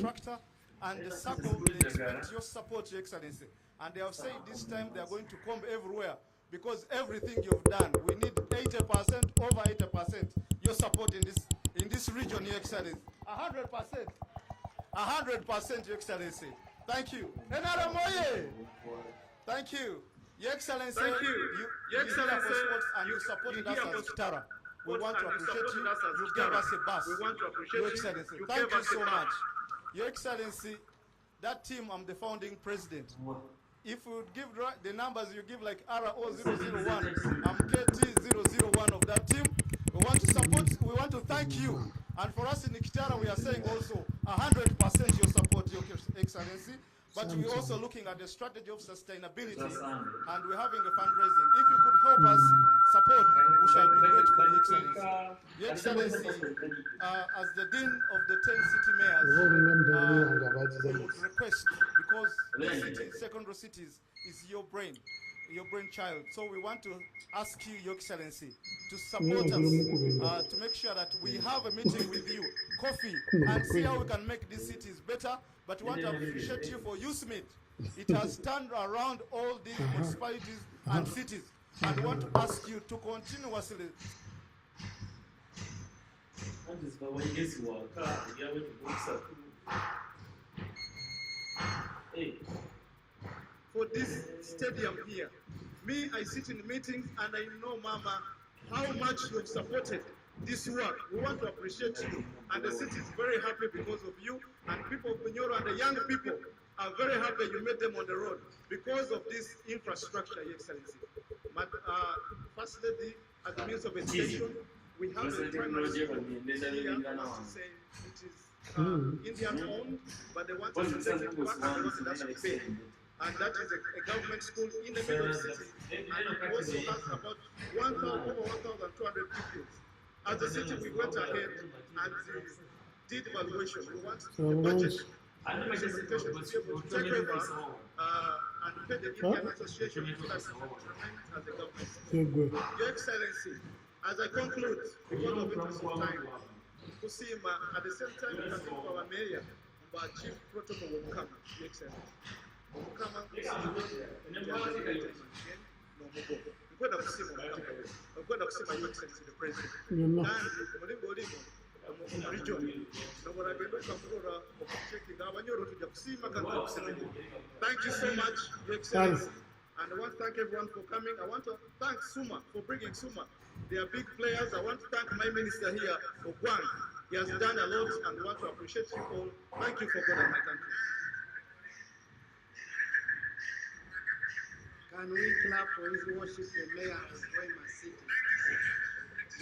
infrastructure, and the circle, they expect your support, Your Excellency. And they have said this time they are going to comb everywhere, because everything you've done, we need 80%, over 80%, your support in this region, Your Excellency. 100%. 100%, Your Excellency. Thank you. Another Moye. Thank you. Your Excellency, you Excellency, for sports and you supported us as Kitara. We want to appreciate you. You gave us a bus. We want to appreciate Your Excellency. Thank you so much. Your Excellency, that team, I'm the founding president. If you give the numbers, you give like RO001, I'm KT001 of that team. We want to support, we want to thank you. And for us in Kitara, we are saying also 100% your support, Your Excellency. But we're also looking at the strategy of sustainability, and we're having a fundraising. If you could help us support, we shall be grateful, Your Excellency. Your Excellency, as the Dean of the 10 city mayors, we would request, because the city, secondary cities is your brainchild. So we want to ask you, Your Excellency, to support us, to make sure that we have a meeting with you, coffee, and see how we can make these cities better. But we want to appreciate you for USMIT. It has turned around all these municipalities and cities. And we want to ask you to continuously for this stadium here. Me, I sit in meetings and I know, Mama, how much you've supported this work. We want to appreciate you. And the city is very happy because of you. And people of Bunyoro and the young people are very happy you met them on the road because of this infrastructure, Your Excellency. But First Lady, as the Minister of Education, we have a primary school here. I want to say it is Indian owned, but they want us to take it back and they want us to pay. And that is a government school in the middle of the city. And it also has about over 1,200 pupils. As a city, we went ahead and did evaluation. We want the budget and education to be able to take over and pay the Indian Association so that it remains as a government. Your Excellency, as I conclude, because of interest of time, Kusima, at the same time, we can think of our mayor, our chief protocol will come. Your Excellency. Mukama kwenda kusema Your Excellency the President. Mulingo olimo region nobora gendo kamurora okuchecking abanyoro tujja kusima kandi okusemenya. Thank you so much, Your Excellency. And I want to thank everyone for coming. I want to thank Suma for bringing Suma. They are big players. I want to thank my minister here, Ogwang. He has done a lot, and I want to appreciate you all. Thank you for God and my country. Can we clap for His Worship, the Mayor of Hoima City?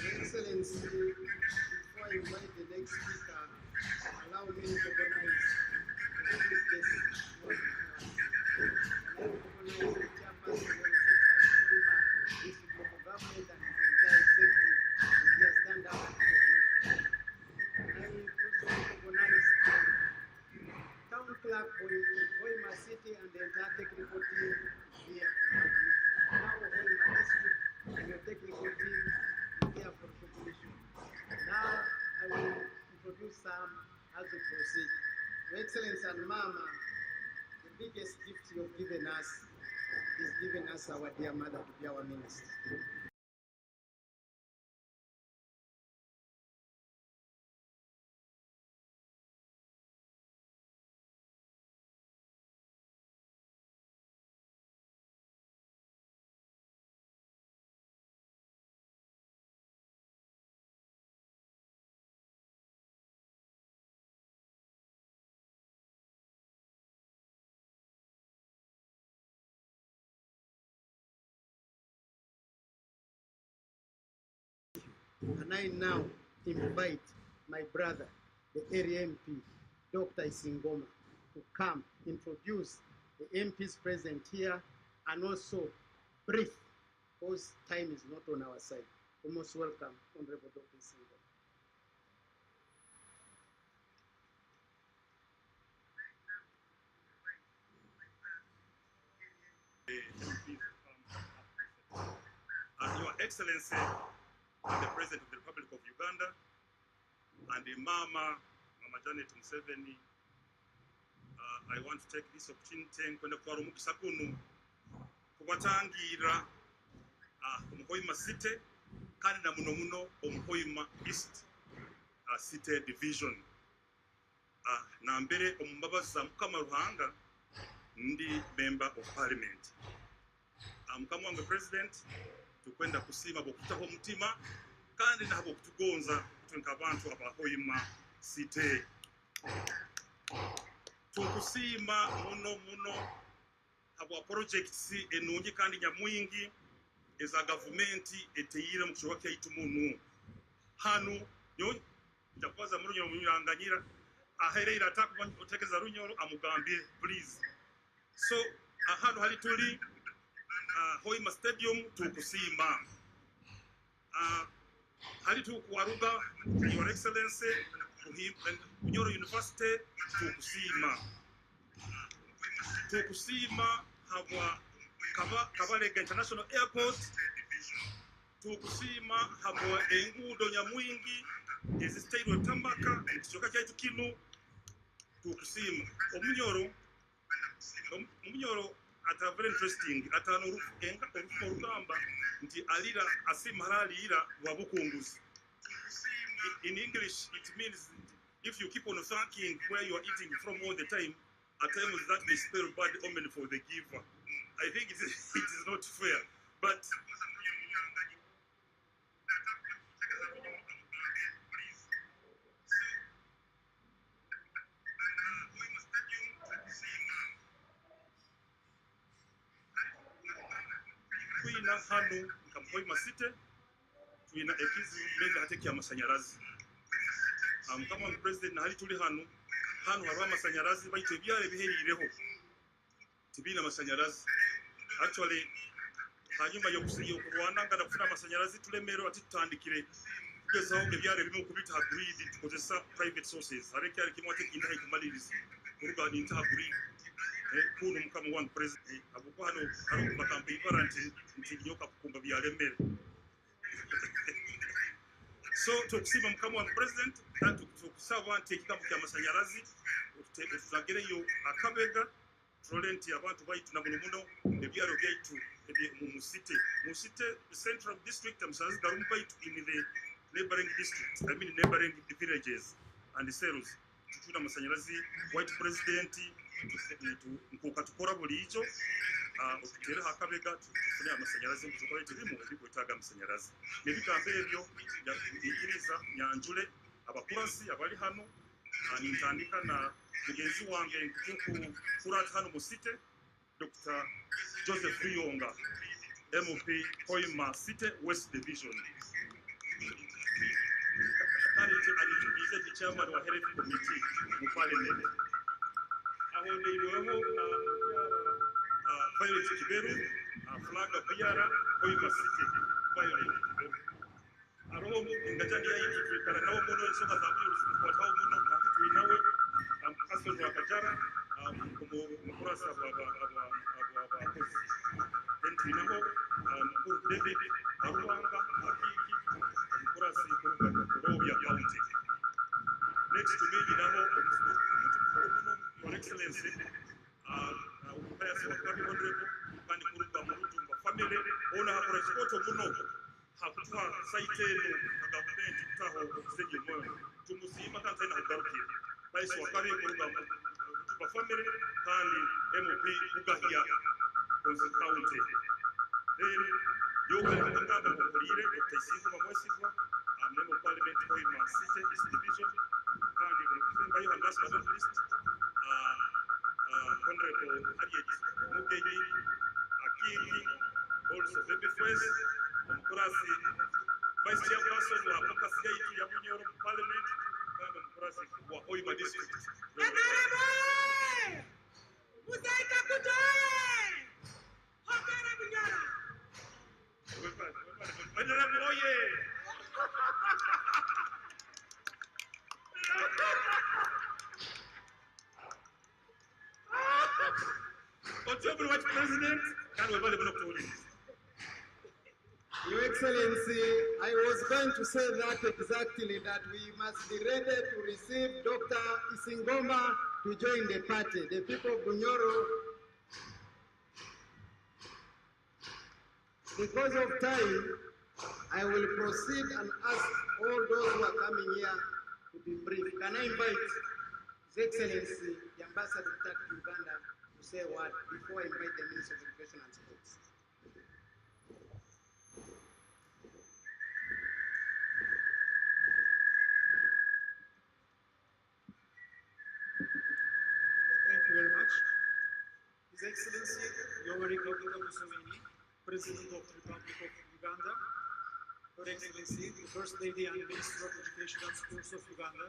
Your Excellency, before I invite the next speaker, allow me to recognize the guest. I recognize the chairperson of the local government and his entire executive. He has done that. I also recognize the town clerk for Hoima City and the entire technical team here. Now Hoima District and your technical team is here for recognition. Now I will introduce some as we proceed. Your Excellency and Mama, the biggest gift you've given us is giving us our dear mother to be our minister. And I now invite my brother, the area MP, Dr. Isingoma, to come introduce the MPs present here and also brief, because time is not on our side. We most welcome Honorable Dr. Isingoma. Your Excellency, and the President of the Republic of Uganda, and the Mama Janet Museveni, I want to take this opportunity kwenda kwa rumukisa kuno kubatangira Hoima City kandi na muno Hoima East City Division na mbere omumbabaza mukama Ruhanga ndi member of parliament mukama wange president tukwenda kusima bokutaho mutima kandi nabo kutugonza tunka abantu aba Hoima City tukusima muno abo projects enungi kandi nyamwingi eza government eteyira mu kishoboka kyaitu munu hanu yo ndakwaza mu runyoro muyanganyira aherera atakuba otekeza runyoro amugambye please so hanu hali tuli Hoima Stadium tukusima hali tukuwaruga your excellency Unyoro University tukusima habwa Kabalega International Airport tukusima habwa engudo nyamwingi ezi state wetambaka kichoka kyaitu kinu tukusima omunyoro ata very interesting atano urugamba nti alira asima alira wabukunguzi. In English it means if you keep on thanking where you are eating from all the time, at times that may spell bad omen for the giver. I think it is not fair, but tuina hanu Hoima City tuina ekizi mega hateki amashanyarazi kama president na hali tuli hanu haba amashanyarazi baite byare biherireho tibina amashanyarazi actually hanyuma yo kusiyo kurwana ngana kufuna amashanyarazi tulemero atitandikire kugezaho byare birimo kubita grid tukozesa private sources hareke ari kimwe atekinda hikumaliriza kuruga ni nta grid kuno mukama wangu president abuko hano makambi ivaranti ntinyoka kukumba byaremere so tukusima mukama wangu president kandi tukusaba nti ekikambo ky'amashanyarazi tutagereyo akabega Trolenti abantu baitu na muno ebyaro byaitu mu city central district amashanyarazi garumu baitu in the neighboring districts, I mean neighboring villages and cells tutuna amashanyarazi white president nkuka tukora buli icho okutera hakabega tufune amashanyarazi tukora itirimu ebikotaga amashanyarazi nebitambe ebyo yakiriza nyanjule abakurasi abali hano nintandika na mugenzi wange nkuku kurata hano mu city Dr. Joseph Riyonga MP Hoima City West Division kandi alitugize the chairman wa health committee mu parliament aho ndeiweho Violet Kiberu flaga piyara Hoima City Violet Kiberu aroho ngajani ya hii tukara nawo muno isoka za myo kwa muno na kitu inawe asol wa kajara kurasa aba enti naho kur David Arwanga akiki kurasa kuruga Robia County next to me naho muno your excellency upayasi wa kabi honorable kandi kuruga murutunga family ona hakora chikoto muno hakutwa saiteno government taho seje moyo tumusima kanza na ugaruki baisi wakari kuruga kutuba family kandi MP ugahia konzi county yoga nganga mukulire Dr. Mamwesiva member parliament Hoima City East Division kandi kusemba yo last but not least honorable Harriet Mugenyi akiki also baby face Mkurasi vice chairperson wa Mkurasi yetu ya Bunyoro parliament kama Mkurasi wa Hoima district Muzaika kutoe Hokera Bunyoro Honorable oye Honorable Vice President, can we value to Your Excellency, I was going to say that exactly, that we must be ready to receive Dr. Isingoma to join the party. The people of Bunyoro, because of time, I will proceed and ask all those who are coming here to be brief. Can I invite His Excellency, the Ambassador to Uganda, to say a word before I invite the Minister of Education and Sports? Thank you very much. His Excellency Yoweri Kaguta Museveni, President of the Republic of Uganda, Your Excellency, the First Lady and Minister of Education and Sports of Uganda,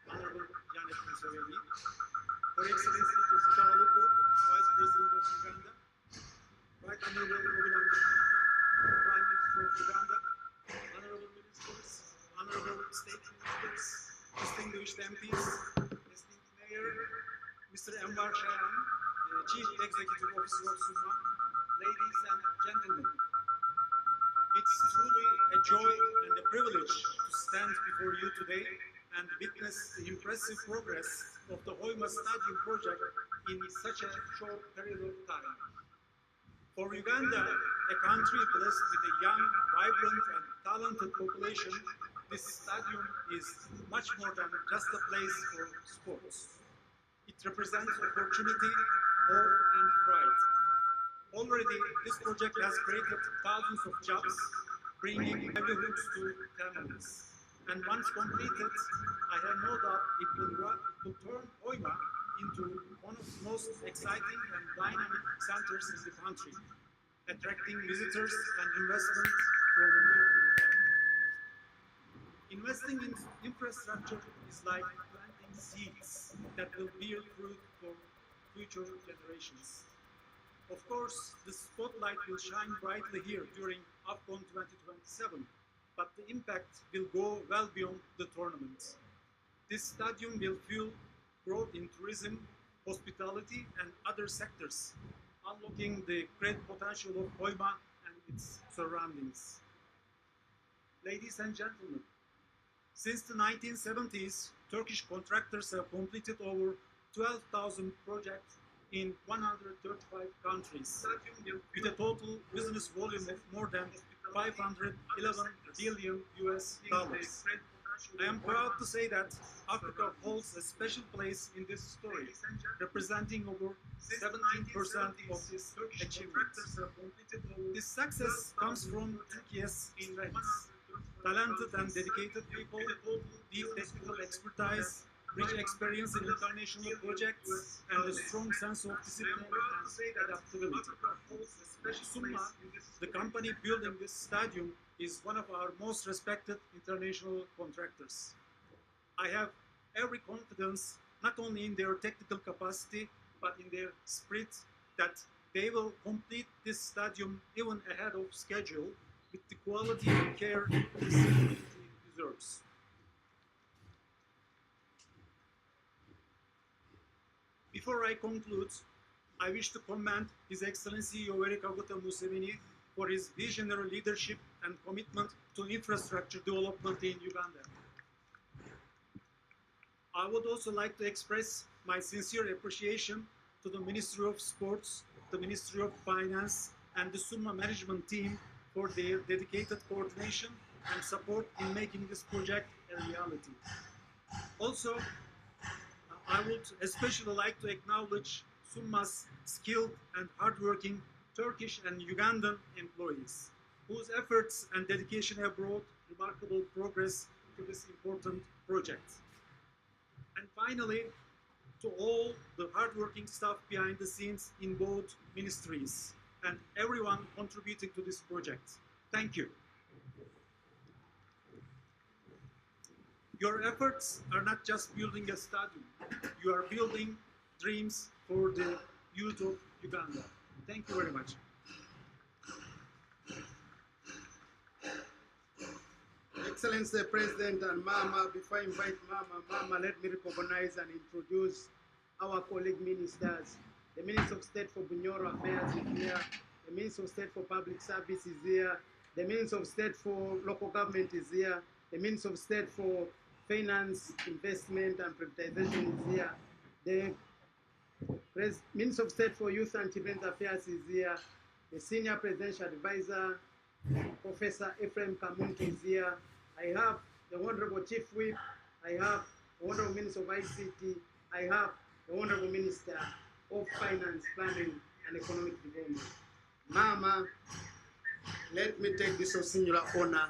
Honorable Janet Museveni, Your Excellency Jessica Aluko, Vice President of Uganda, Right Honorable Obiang Prime Minister of Uganda, Honorable Ministers, Honorable State Ministers, distinguished MPs, esteemed Mayor, Mr. Enver Shayan, Chief Executive Officer of SUMA, ladies and gentlemen, it's truly a joy and a privilege to stand before you today and witness the impressive progress of the Hoima Stadium project in such a short period of time. For Uganda, a country blessed with a young, vibrant and talented population, this stadium is much more than just a place for sports. It represents opportunity, hope and pride. Already, this project has created thousands of jobs, bringing livelihoods to families. And once completed, I have no doubt it will turn Hoima into one of the most exciting and dynamic centers in the country, attracting visitors and investment from near and far. Investing in infrastructure is like planting seeds that will bear fruit for future generations. Of course, the spotlight will shine brightly here during AFCON 2027, but the impact will go well beyond the tournament. This stadium will fuel growth in tourism, hospitality, and other sectors, unlocking the great potential of Hoima and its surroundings. Ladies and gentlemen, since the 1970s, Turkish contractors have completed over 12,000 projects in 135 countries, with a total business volume of more than 511 billion US dollars. I am proud to say that Africa holds a special place in this story, representing over 17% of this achievement. This success comes from Turkey's strengths: talented and dedicated people, deep technical expertise, rich experience in international projects, and a strong sense of discipline and adaptability. SUMA, the company building this stadium, is one of our most respected international contractors. I have every confidence not only in their technical capacity, but in their spirit that they will complete this stadium even ahead of schedule with the quality and care this community deserves. Before I conclude, I wish to commend His Excellency Yoweri Kaguta Museveni for his visionary leadership and commitment to infrastructure development in Uganda. I would also like to express my sincere appreciation to the Ministry of Sports, the Ministry of Finance, and the SUMA management team for their dedicated coordination and support in making this project a reality. Also, I would especially like to acknowledge SUMA's skilled and hardworking Turkish and Ugandan employees, whose efforts and dedication have brought remarkable progress to this important project. And finally, to all the hardworking staff behind the scenes in both ministries and everyone contributing to this project, thank you. Your efforts are not just building a stadium, you are building dreams for the youth of Uganda. Thank you very much. Excellency President and Mama, before I invite Mama, let me recognize and introduce our colleague ministers. The Minister of State for Bunyoro Affairs is here. The Minister of State for Public Service is here. The Minister of State for Local Government is here. The Minister of State for Finance, Investment and Privatization is here. The Minister of State for Youth and Children's Affairs is here. The Senior Presidential Advisor, Professor Ephraim Kamunti is here. I have the Honorable Chief Whip. I have the Honorable Minister of ICT. I have the Honorable Minister of Finance, Planning and Economic Development. Mama, let me take this singular honor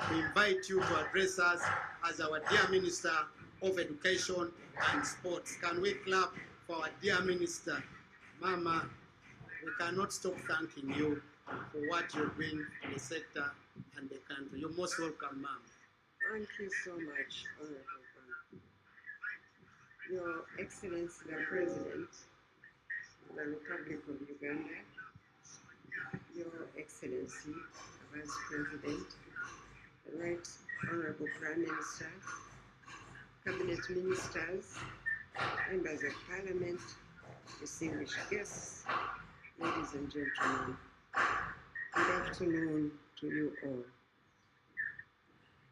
to invite you to address us as our dear Minister of Education and Sports. Can we clap for our dear Minister? Mama, we cannot stop thanking you for what you're doing in the sector and the country. You're most welcome, Ma'am. Thank you so much, Honorable Governor. Your Excellency the President of the Republic of Uganda, Your Excellency the Vice President, the Right Honorable Prime Minister, Cabinet Ministers, Members of Parliament, distinguished guests, ladies and gentlemen, good afternoon to you all.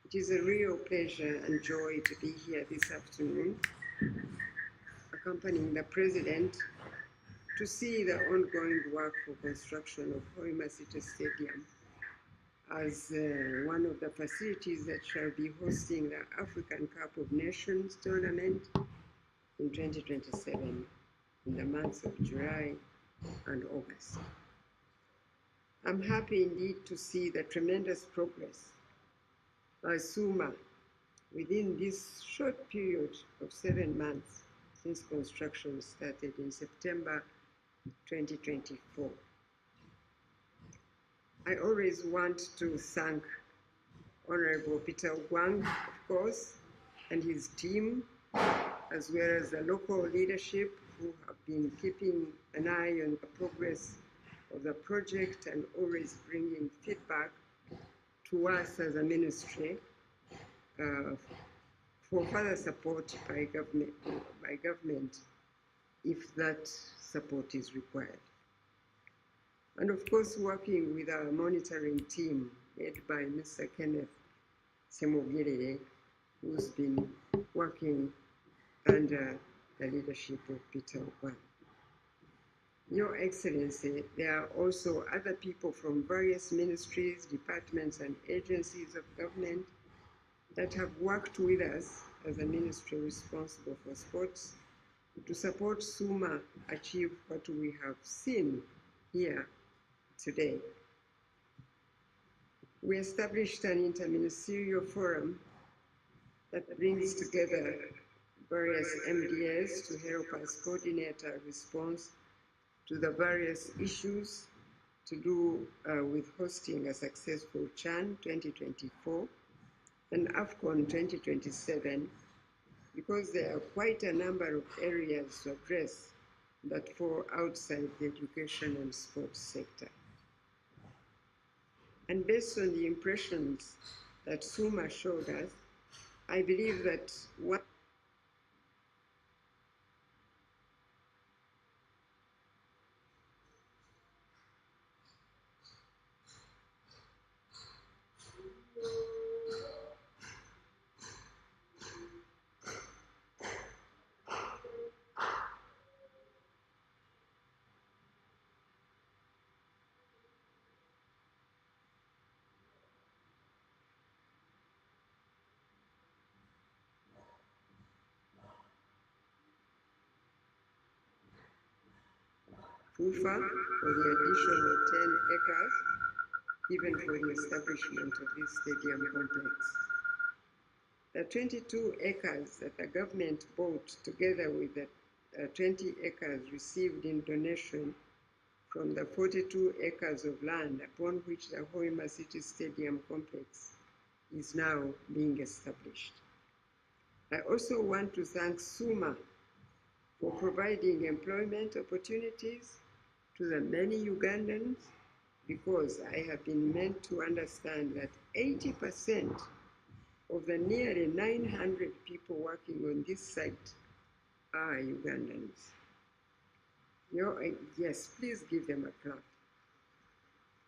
It is a real pleasure and joy to be here this afternoon, accompanying the President to see the ongoing work for construction of Hoima City Stadium as one of the facilities that shall be hosting the African Cup of Nations tournament in 2027 in the months of July and August. I'm happy indeed to see the tremendous progress by SUMA within this short period of 7 months since construction started in September 2024. I always want to thank Honorable Peter Wang, of course, and his team, as well as the local leadership who have been keeping an eye on the progress of the project and always bringing feedback to us as a ministry for further support by government if that support is required. And of course, working with our monitoring team led by Mr. Kenneth Semogirere, who's been working under the leadership of Peter Wang. Your Excellency, there are also other people from various ministries, departments, and agencies of government that have worked with us as a ministry responsible for sports to support SUMA achieve what we have seen here today. We established an interministerial forum that brings together various MDAs to help us coordinate our response to the various issues to do with hosting a successful CHAN 2024 and AFCON 2027, because there are quite a number of areas to address that fall outside the education and sports sector. And based on the impressions that SUMA showed us, I believe that one FUFA for the additional 10 acres given for the establishment of this stadium complex. The 22 acres that the government bought together with the 20 acres received in donation from the 42 acres of land upon which the Hoima City Stadium complex is now being established. I also want to thank SUMA for providing employment opportunities to the many Ugandans, because I have been meant to understand that 80% of the nearly 900 people working on this site are Ugandans. Yes, please give them a clap.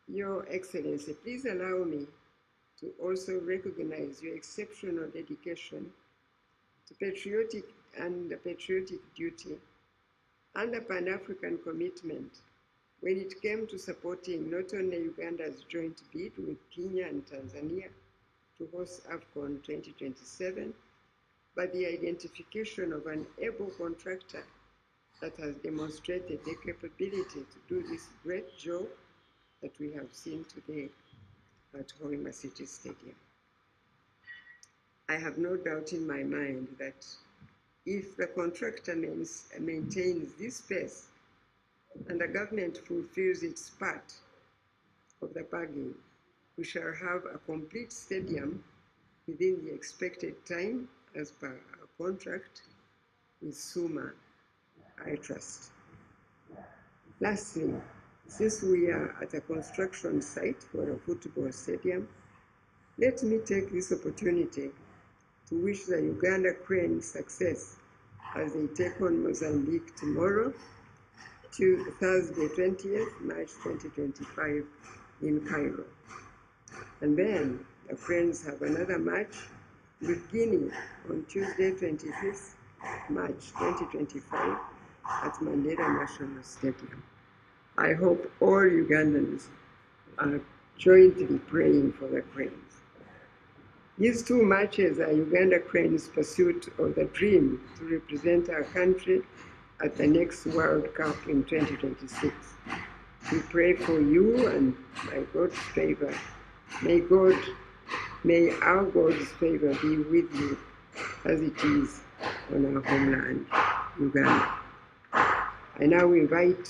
Your Excellency, please allow me to also recognize your exceptional dedication to patriotic duty and a Pan-African commitment when it came to supporting not only Uganda's joint bid with Kenya and Tanzania to host AFCON 2027, but the identification of an able contractor that has demonstrated the capability to do this great job that we have seen today at Hoima City Stadium. I have no doubt in my mind that if the contractor maintains this pace and the government fulfills its part of the bargain, we shall have a complete stadium within the expected time as per our contract with SUMA, I trust. Lastly, since we are at a construction site for a football stadium, let me take this opportunity to wish the Uganda Cranes success as they take on Mozambique tomorrow, to Thursday 20th March 2025 in Cairo. And then the Cranes have another match with Guinea on Tuesday 25th March 2025 at Mandela National Stadium. I hope all Ugandans are jointly praying for the Cranes. These two matches are Uganda Cranes' pursuit of the dream to represent our country at the next World Cup in 2026. We pray for you, and by God's favor, may our God's favor be with you as it is on our homeland, Uganda. I now invite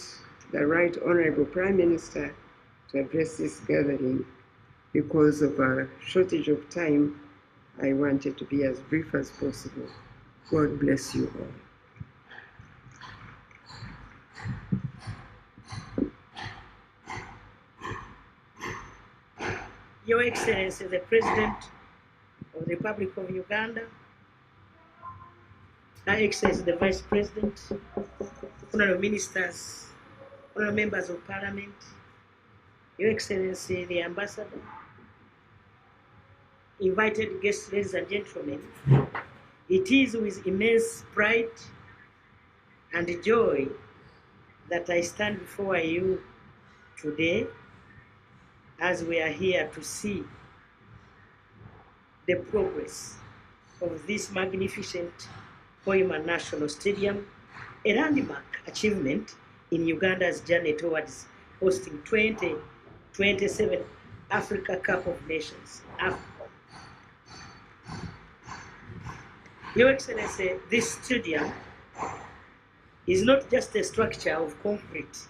the Right Honorable Prime Minister to address this gathering. Because of a shortage of time, I wanted to be as brief as possible. God bless you all. Your Excellency, the President of the Republic of Uganda, Her Excellency, the Vice President, Honorable Ministers, Honorable Members of Parliament, Your Excellency, the Ambassador, invited guests, ladies and gentlemen, it is with immense pride and joy that I stand before you today as we are here to see the progress of this magnificent Hoima National Stadium, a landmark achievement in Uganda's journey towards hosting 2027 Africa Cup of Nations, AFCON. Your Excellency, this stadium is not just a structure of concrete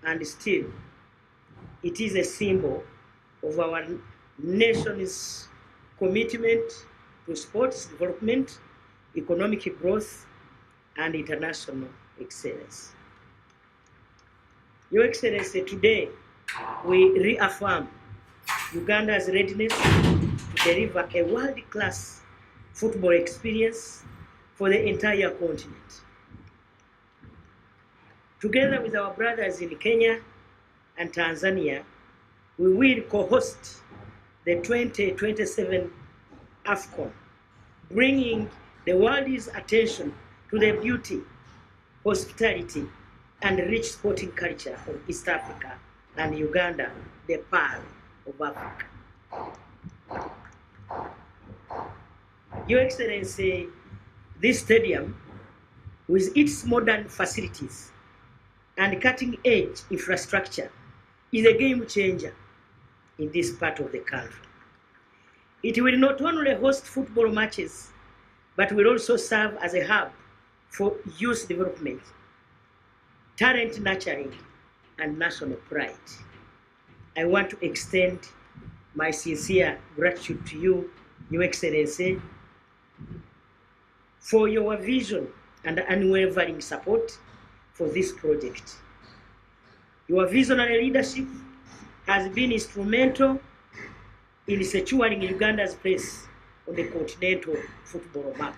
and steel. It is a symbol of our nation's commitment to sports development, economic growth, and international excellence. Your Excellency, today we reaffirm Uganda's readiness to deliver a world-class football experience for the entire continent. Together with our brothers in Kenya and Tanzania, we will co-host the 2027 AFCON, bringing the world's attention to the beauty, hospitality, and rich sporting culture of East Africa and Uganda, the pearl of Africa. Your Excellency, this stadium, with its modern facilities and cutting-edge infrastructure, is a game changer in this part of the country. It will not only host football matches, but will also serve as a hub for youth development, talent nurturing, and national pride. I want to extend my sincere gratitude to you, Your Excellency, for your vision and unwavering support for this project. Your visionary leadership has been instrumental in securing Uganda's place on the continental football map.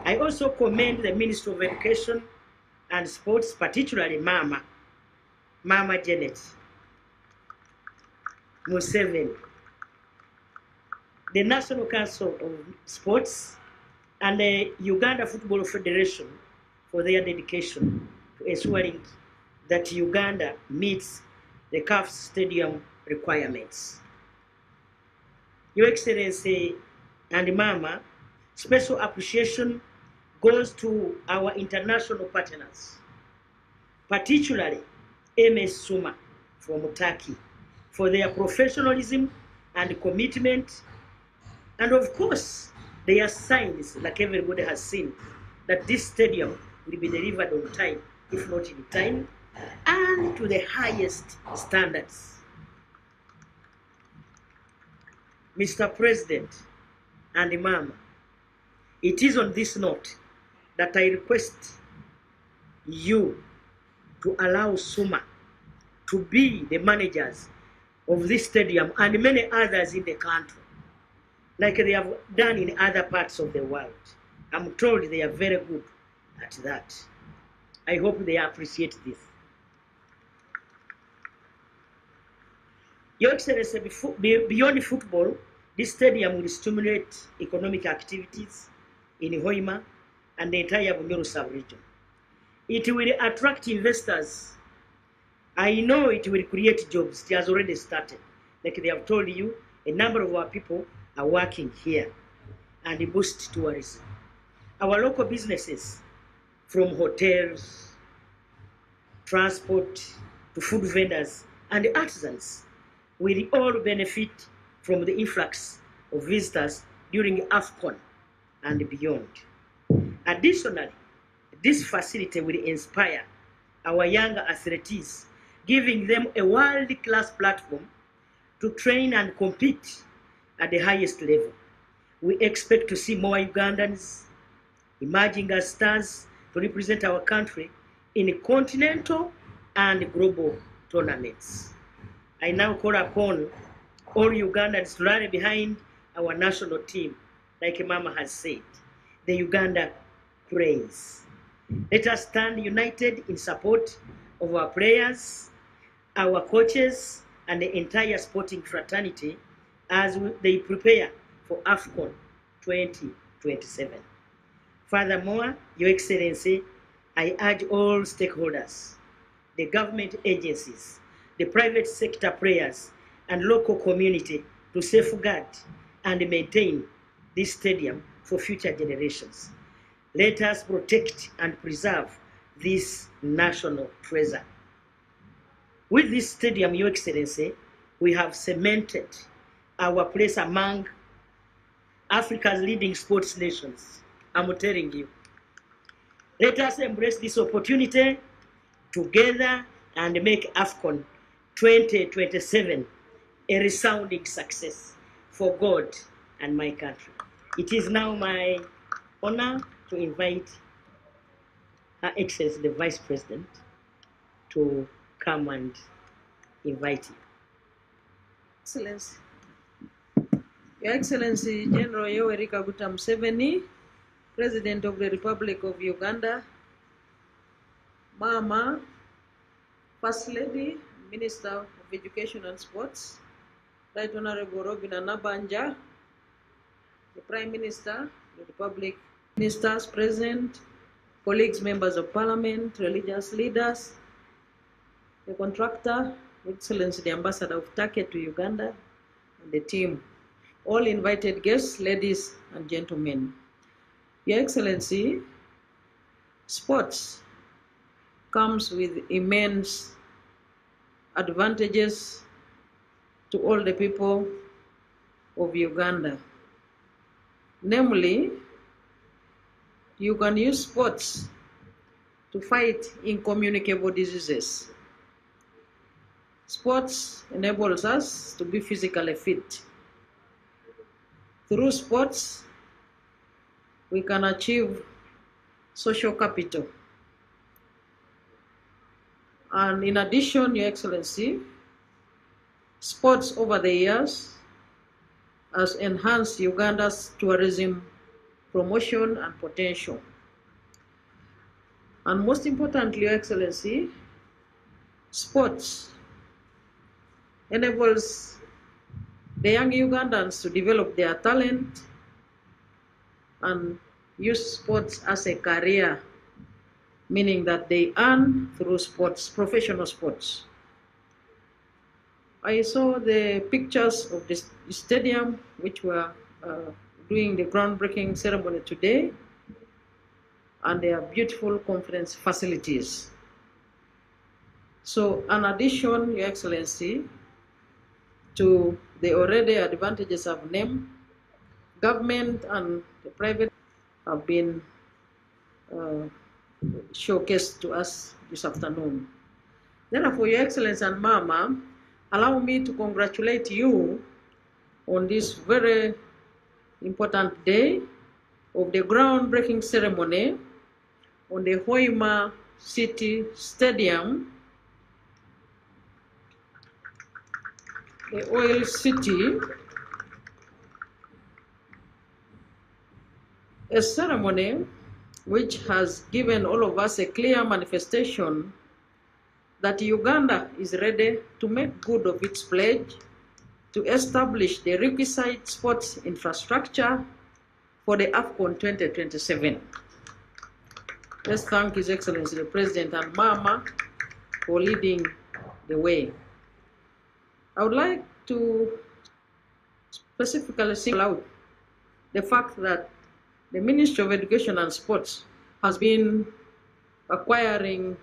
I also commend the Minister of Education and Sports, particularly Mama Janet, Museveni, the National Council of Sports, and the Uganda Football Federation for their dedication to ensuring that Uganda meets the CAF stadium requirements. Your Excellency and Mama, special appreciation goes to our international partners, particularly MS Suma from Turkey, for their professionalism and commitment, and of course, their signs, like everybody has seen, that this stadium will be delivered on time, if not in time, and to the highest standards. Mr. President and Mama, it is on this note that I request you to allow Suma to be the managers of this stadium and many others in the country, like they have done in other parts of the world. I'm told they are very good at that. I hope they appreciate this. Your Excellency, beyond football, this stadium will stimulate economic activities in Hoima and the entire Bunyoro sub-region. It will attract investors. I know it will create jobs. It has already started. Like they have told you, a number of our people are working here and boost tourism. Our local businesses, from hotels, transport, to food vendors, and artisans, will all benefit from the influx of visitors during AFCON and beyond. Additionally, this facility will inspire our younger athletes, giving them a world-class platform to train and compete at the highest level. We expect to see more Ugandans emerging as stars to represent our country in continental and global tournaments. I now call upon all Ugandans to rally behind our national team, like Mama has said, the Uganda Cranes. Let us stand united in support of our players, our coaches, and the entire sporting fraternity as they prepare for AFCON 2027. Furthermore, Your Excellency, I urge all stakeholders, the government agencies, the private sector players, and local community to safeguard and maintain this stadium for future generations. Let us protect and preserve this national treasure. With this stadium, Your Excellency, we have cemented our place among Africa's leading sports nations. I'm telling you. Let us embrace this opportunity together and make AFCON 2027 a resounding success for God and my country. It is now my honor to invite Her Excellency the Vice President to come and invite you. Excellency. Your Excellency General Yoweri Kaguta Museveni, President of the Republic of Uganda, Mama, First Lady, Minister of Education and Sports, Right Honorable Robin Anabanja, the Prime Minister, the Republic, Ministers present, colleagues, members of Parliament, religious leaders, the contractor, Excellency the Ambassador of Turkey to Uganda, and the team, all invited guests, ladies and gentlemen. Your Excellency, sports comes with immense advantages to all the people of Uganda. Namely, you can use sports to fight incommunicable diseases. Sports enables us to be physically fit. Through sports, we can achieve social capital. And in addition, Your Excellency, sports over the years has enhanced Uganda's tourism promotion and potential. And most importantly, Your Excellency, sports enables the young Ugandans to develop their talent and use sports as a career, meaning that they earn through sports, professional sports. I saw the pictures of the stadium, which were doing the groundbreaking ceremony today, and their beautiful conference facilities. So, in addition, Your Excellency, to the already advantages I've named, government and the private have been showcased to us this afternoon. Therefore, Your Excellency and Mama, allow me to congratulate you on this very important day of the groundbreaking ceremony on the Hoima City Stadium, the Oil City, a ceremony which has given all of us a clear manifestation that Uganda is ready to make good of its pledge to establish the requisite sports infrastructure for the AFCON 2027. Let's thank His Excellency the President and Mama for leading the way. I would like to specifically single out the fact that the Ministry of Education and Sports has been acquiring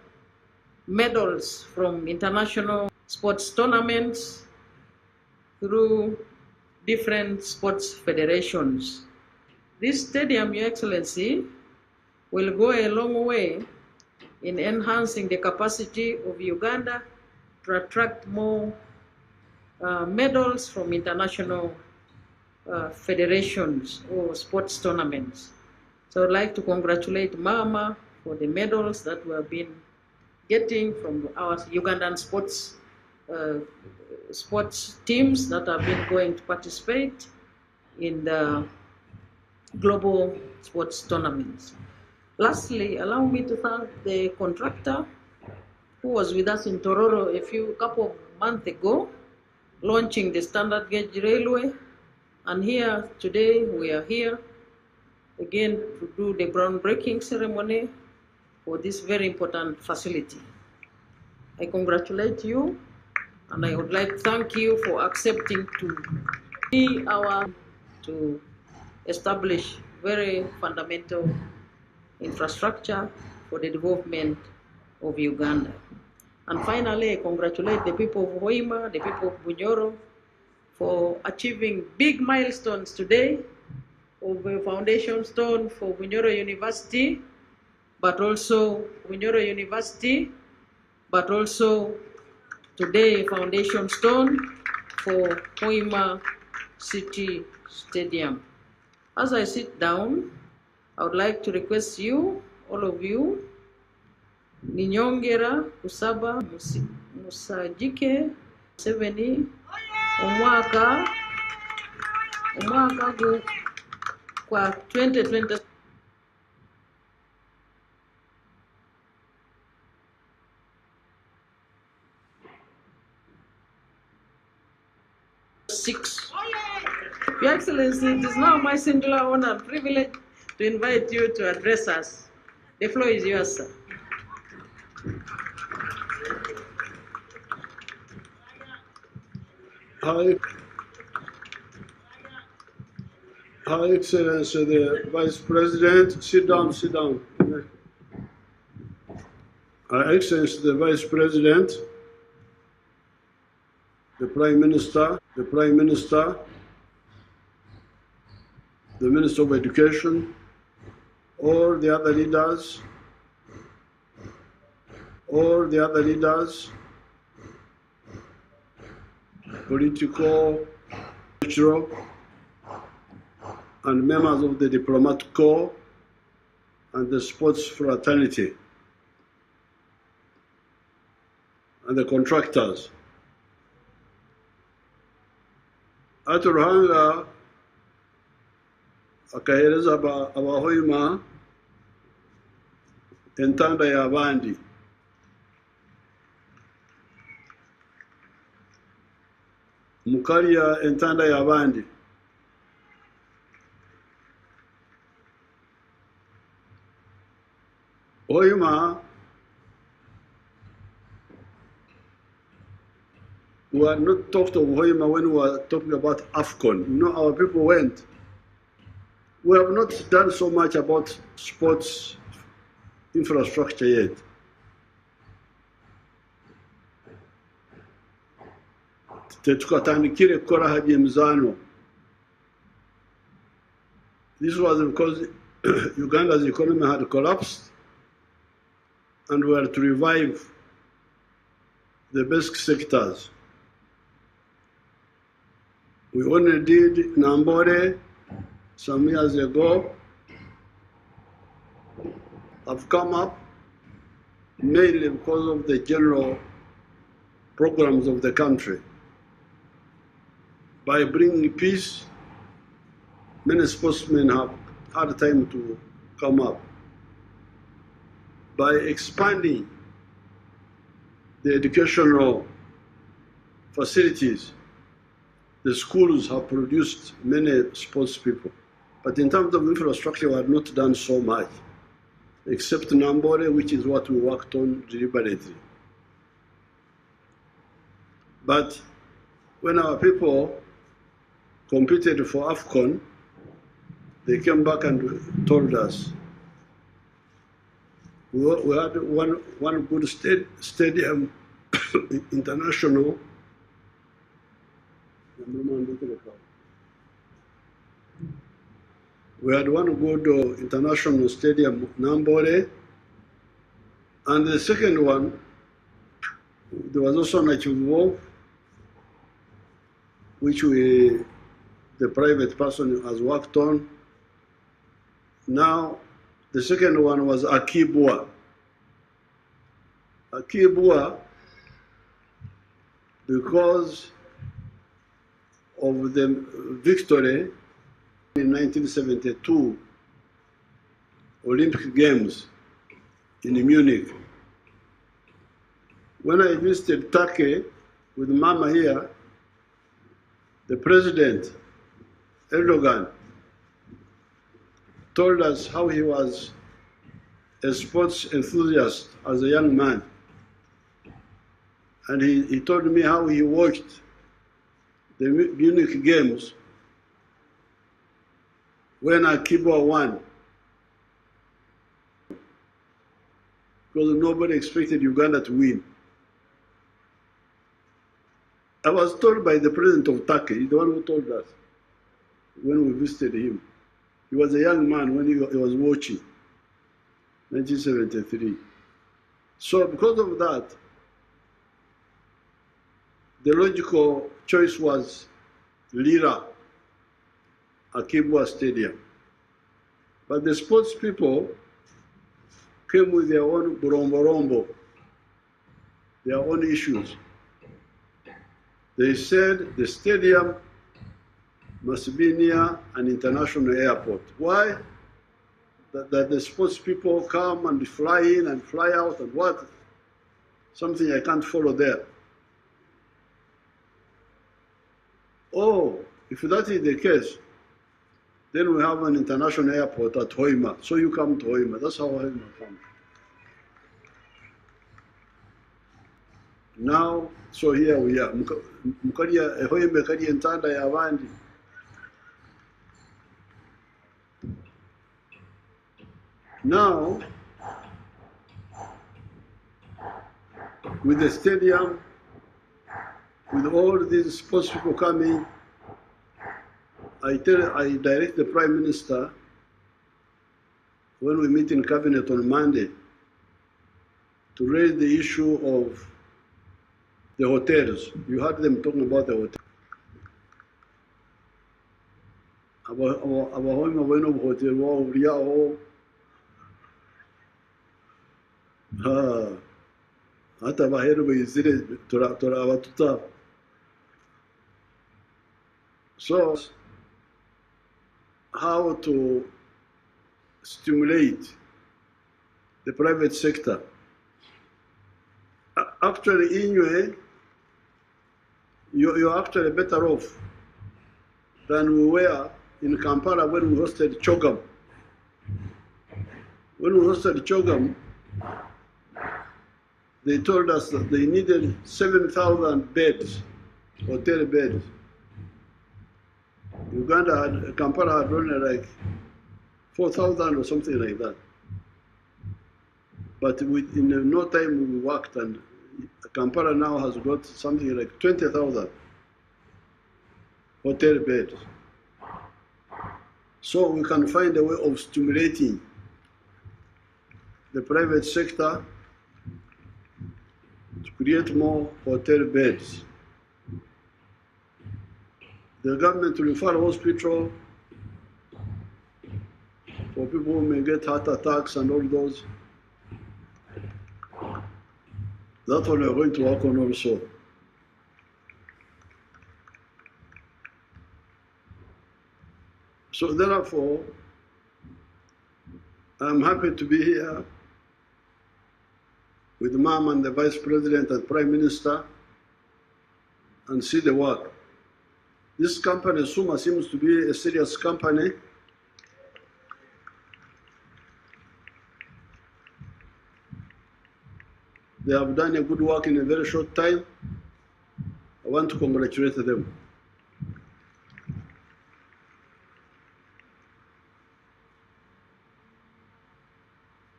medals from international sports tournaments through different sports federations. This stadium, Your Excellency, will go a long way in enhancing the capacity of Uganda to attract more medals from international federations or sports tournaments. So I'd like to congratulate Mama for the medals that we have been getting from our Ugandan sports teams that have been going to participate in the global sports tournaments. Lastly, allow me to thank the contractor who was with us in Tororo a couple of months ago, launching the standard gauge railway. And here today we are here again to do the groundbreaking ceremony for this very important facility. I congratulate you, and I would like to thank you for accepting to be to establish very fundamental infrastructure for the development of Uganda. And finally, I congratulate the people of Hoima, the people of Bunyoro, for achieving big milestones today of a foundation stone for Bunyoro University, but also today a foundation stone for Hoima City Stadium. As I sit down, I would like to request you, all of you, Ninyongera kusaba musajike 7 omwaka kwa 2020 6. Your Excellency, it is now my singular honor and privilege to invite you to address us. The floor is yours, sir. Her Excellency the Vice President, sit down. Her Excellency the Vice President, the Prime Minister, the Minister of Education, all the other leaders, political, cultural, and members of the diplomatic corps and the sports fraternity, and the contractors. Aturuhanga akahereza abahoima entanda y'abandi. Mu mukalya entanda y'abandi. Hoima, we had not talked of Hoima when we were talking about AFCON. You know, our people went. We have not done so much about sports infrastructure yet. Tukatandikire kukora hadi mzano. This was because Uganda's economy had collapsed and we had to revive the basic sectors. We only did Nambore some years ago. Have come up mainly because of the general programs of the country. By bringing peace, many sportsmen have had time to come up. By expanding the educational facilities, the schools have produced many sports people. But in terms of infrastructure, we have not done so much, except Nambore, which is what we worked on deliberately. But when our people competed for AFCON, they came back and told us we had one good stadium, international. We had one good international stadium, Nambore, and the second one, there was also Nachivuo, which the private person has worked on. Now, the second one was Akibua. Akibua, because of the victory in 1972 Olympic Games in Munich. When I visited Turkey with Mama here, the president, Erdogan, told us how he was a sports enthusiast as a young man. And he told me how he watched the Munich Games when Akibua won. Because nobody expected Uganda to win. I was told by the president of Turkey, the one who told us when we visited him. He was a young man when he was watching, 1973. So because of that, the logical choice was Lira, Akibua Stadium. But the sports people came with their own boromborombo, their own issues. They said the stadium must be near an international airport. Why? That the sports people come and fly in and fly out and what? Something I can't follow there. Oh, if that is the case, then we have an international airport at Hoima. So you come to Hoima. That's how Hoima comes. Now, so here we are. Hoima kari entanda ya abandi. Now, with the stadium, with all these sports people coming, I direct the Prime Minister when we meet in Cabinet on Monday to raise the issue of the hotels. You heard them talking about the hotel. Abahoima weno hotel wao uriao. Hata bahero bezire tora abatuta. So, how to stimulate the private sector? Actually, Inywe, you're actually better off than we were in Kampala when we hosted Chogam. When we hosted Chogam, they told us that they needed 7,000 beds, hotel beds. Kampala had only like 4,000 or something like that. But in no time we worked, and Kampala now has got something like 20,000 hotel beds. So we can find a way of stimulating the private sector to create more hotel beds. The government will refer hospital for people who may get heart attacks and all those. That's what we're going to work on also. So therefore, I'm happy to be here with Mom and the Vice President and Prime Minister and see the work. This company, Suma, seems to be a serious company. They have done a good work in a very short time. I want to congratulate them.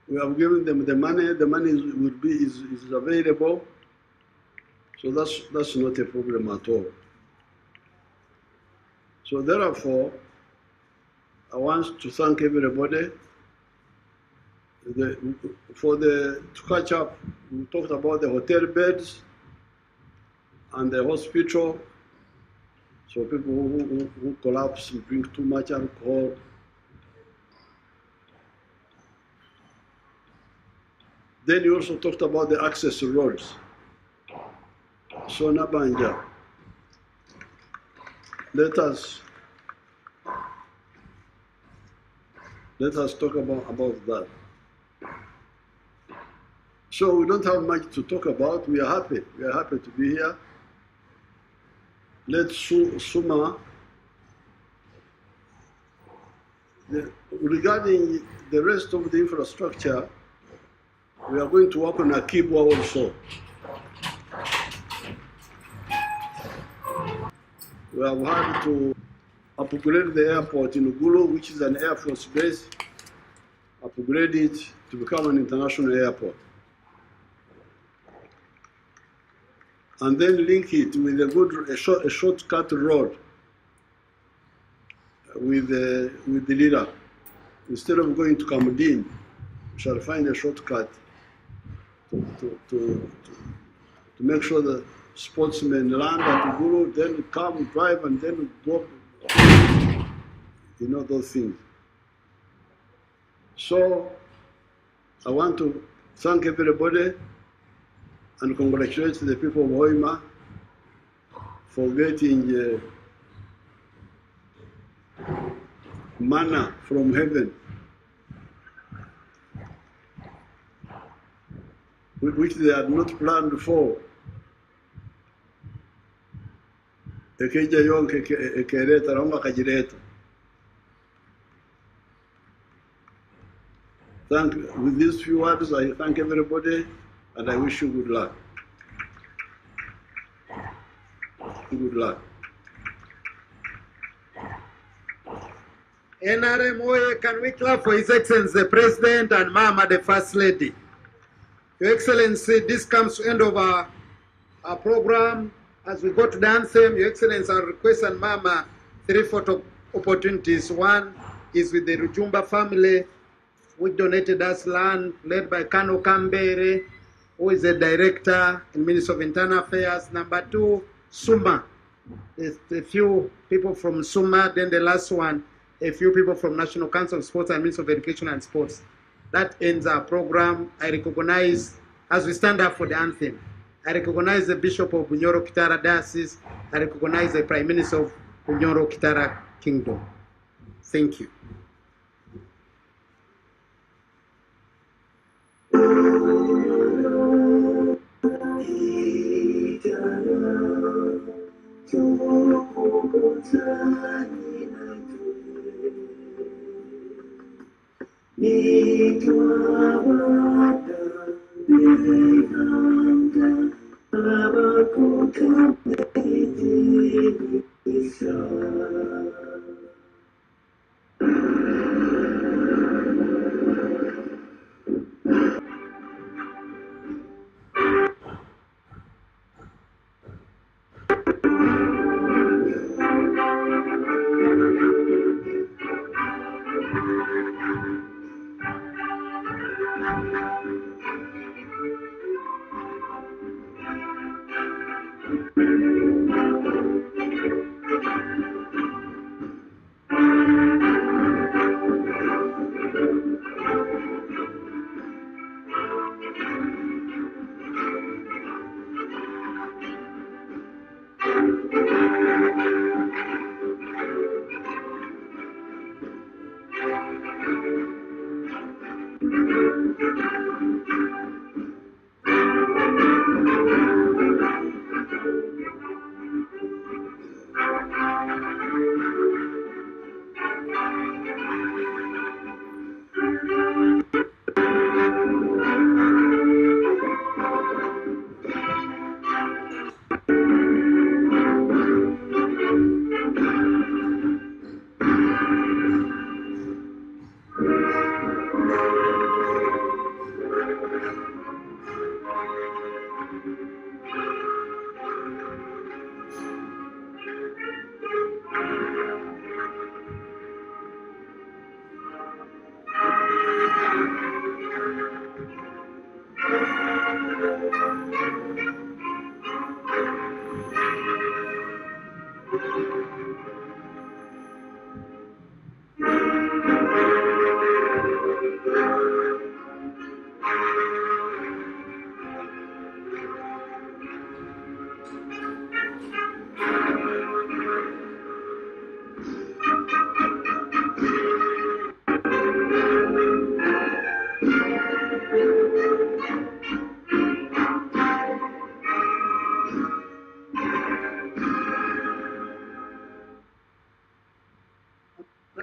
We have given them the money is available, so that's not a problem at all. So therefore, I want to thank everybody. To catch up, we talked about the hotel beds and the hospital. So people who collapse and drink too much alcohol. Then you also talked about the access roads. So Nabanja, let us talk about that. So we don't have much to talk about. We are happy. We are happy to be here. Let Suma. Regarding the rest of the infrastructure, we are going to work on Akibwa also. We have had to upgrade the airport in Ugulu, which is an Air Force base, upgrade it to become an international airport. And then link it with a shortcut road with the Lira. Instead of going to Kamudin, we shall find a shortcut to make sure that sportsmen land at Ugulu, then come, drive, and then go, those things. So I want to thank everybody and congratulate the people of Hoima for getting manna from heaven, which they had not planned for. With these few words, I thank everybody and I wish you good luck. Good luck. NRM Oye, can we clap for His Excellency the President and Mama the First Lady? Your Excellency, this comes to the end of our program. As we go to the anthem, Your Excellency, I request and Mama 3 photo opportunities. One is with the Rujumba family, which donated us land, led by Kano Kambere, who is a director in Ministry of Internal Affairs. Number 2, Suma. There's a few people from Suma. Then the last one, a few people from National Council of Sports and Ministry of Education and Sports. That ends our program. I recognize, as we stand up for the anthem, I recognize the Bishop of Bunyoro Kitara Diocese. I recognize the Prime Minister of Bunyoro Kitara Kingdom. Thank you.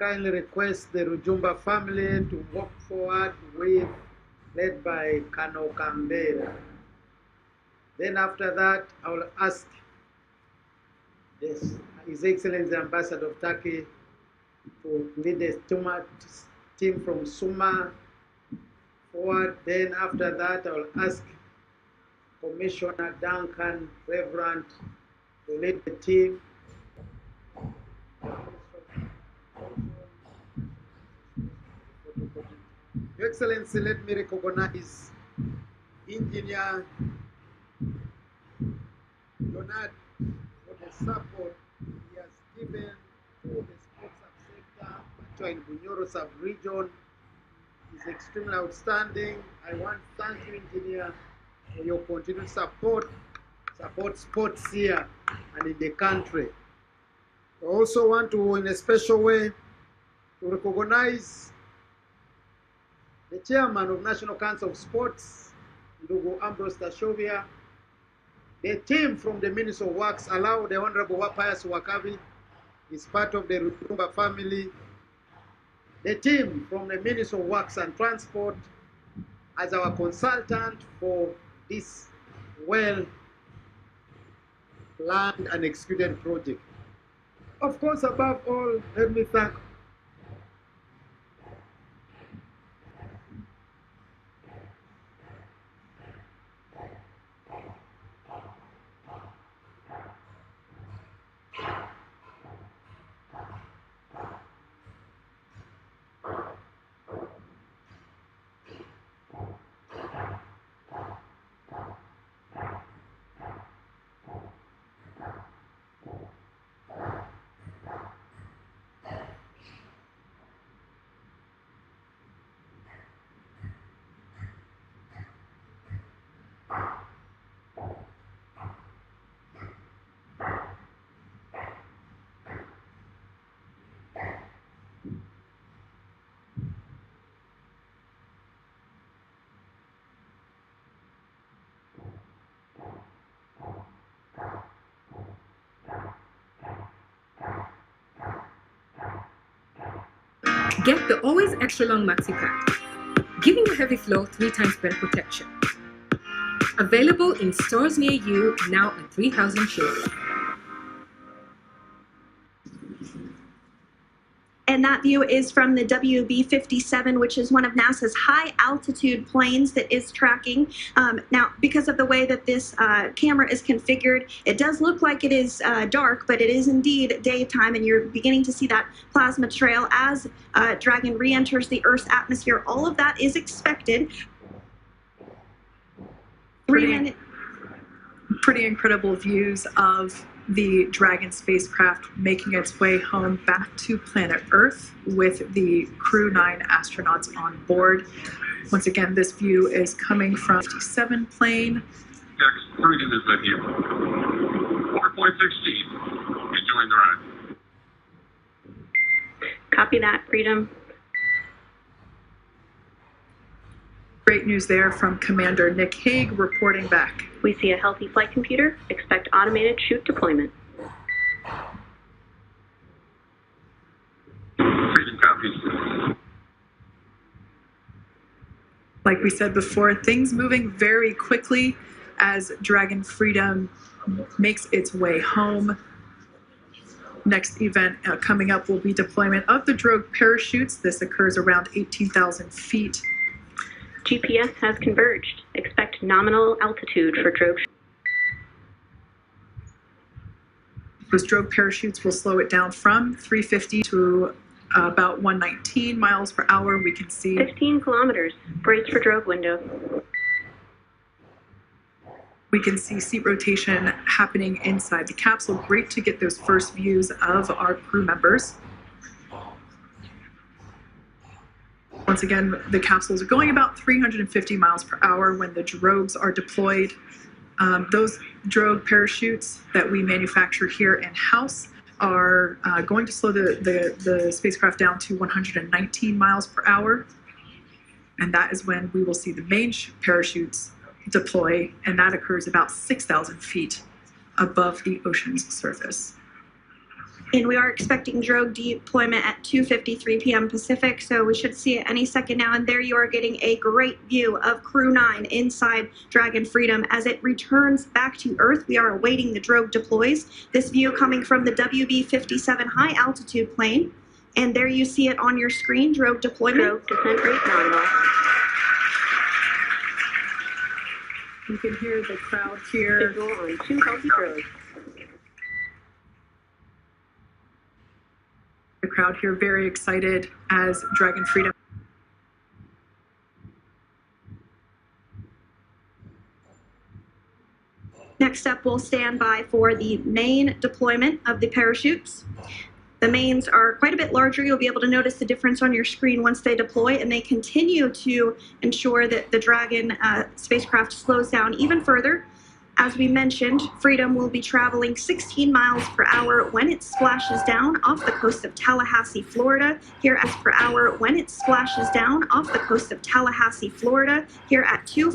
Kindly request the Rujumba family to walk forward with, led by Kano Kambera. Then after that, I will ask His Excellency Ambassador of Turkey to lead the team from Suma forward. Then after that, I will ask Commissioner Duncan Reverend to lead the team. Your Excellency, let me recognize Engineer Leonard for the support he has given to the sports subsector, particularly in Bunyoro sub-region. Is extremely outstanding. I want to thank you, Engineer, for your continued support sports here and in the country. I also want to, in a special way, to recognize the chairman of National Council of Sports, Ndugu Ambrose Tashovia, the team from the Ministry of Works, allow the Honorable Wapias Wakabi, is part of the Rujumba family. The team from the Ministry of Works and Transport as our consultant for this well-planned and executed project. Of course, above all, let me thank Get the always extra long maxi pad, giving you heavy flow 3 times better protection. Available in stores near you now in 3,000 shades. And that view is from the WB-57, which is one of NASA's high-altitude planes that is tracking. Now, because of the way that this camera is configured, it does look like it is dark, but it is indeed daytime, and you're beginning to see that plasma trail as Dragon re-enters the Earth's atmosphere. All of that is expected. Pretty incredible views of the Dragon spacecraft making its way home back to planet Earth with the Crew 9 astronauts on board. Once again, this view is coming from the 57 plane. Freedom is with you. 4.16. Enjoying the ride. Copy that, Freedom. Great news there from Commander Nick Hague reporting back. We see a healthy flight computer. Expect automated chute deployment. Freedom copies. Like we said before, things moving very quickly as Dragon Freedom makes its way home. Next event coming up will be deployment of the drogue parachutes. This occurs around 18,000 feet. GPS has converged. Expect nominal altitude for drogue. Those drogue parachutes will slow it down from 350 to about 119 miles per hour. We can see 15 kilometers. Brace for drogue window. We can see seat rotation happening inside the capsule. Great to get those first views of our crew members. Once again, the capsules are going about 350 miles per hour when the drogues are deployed. Those drogue parachutes that we manufacture here in-house are going to slow the spacecraft down to 119 miles per hour. And that is when we will see the main parachutes deploy, and that occurs about 6,000 feet above the ocean's surface. And we are expecting drogue deployment at 2:53 p.m. Pacific, so we should see it any second now. And there you are getting a great view of Crew 9 inside Dragon Freedom as it returns back to Earth. We are awaiting the drogue deploys. This view coming from the WB-57 high-altitude plane. And there you see it on your screen, drogue deployment. Drogue descent rate nominal. You can hear the crowd here. Visual on 2 healthy drogues. The crowd here very excited as Dragon Freedom. Next up, we'll stand by for the main deployment of the parachutes. The mains are quite a bit larger. You'll be able to notice the difference on your screen once they deploy, and they continue to ensure that the Dragon spacecraft slows down even further. As we mentioned, Freedom will be traveling 16 miles per hour when it splashes down off the coast of Tallahassee, Florida. Here at per hour when it splashes down off the coast of Tallahassee, Florida. Here at 2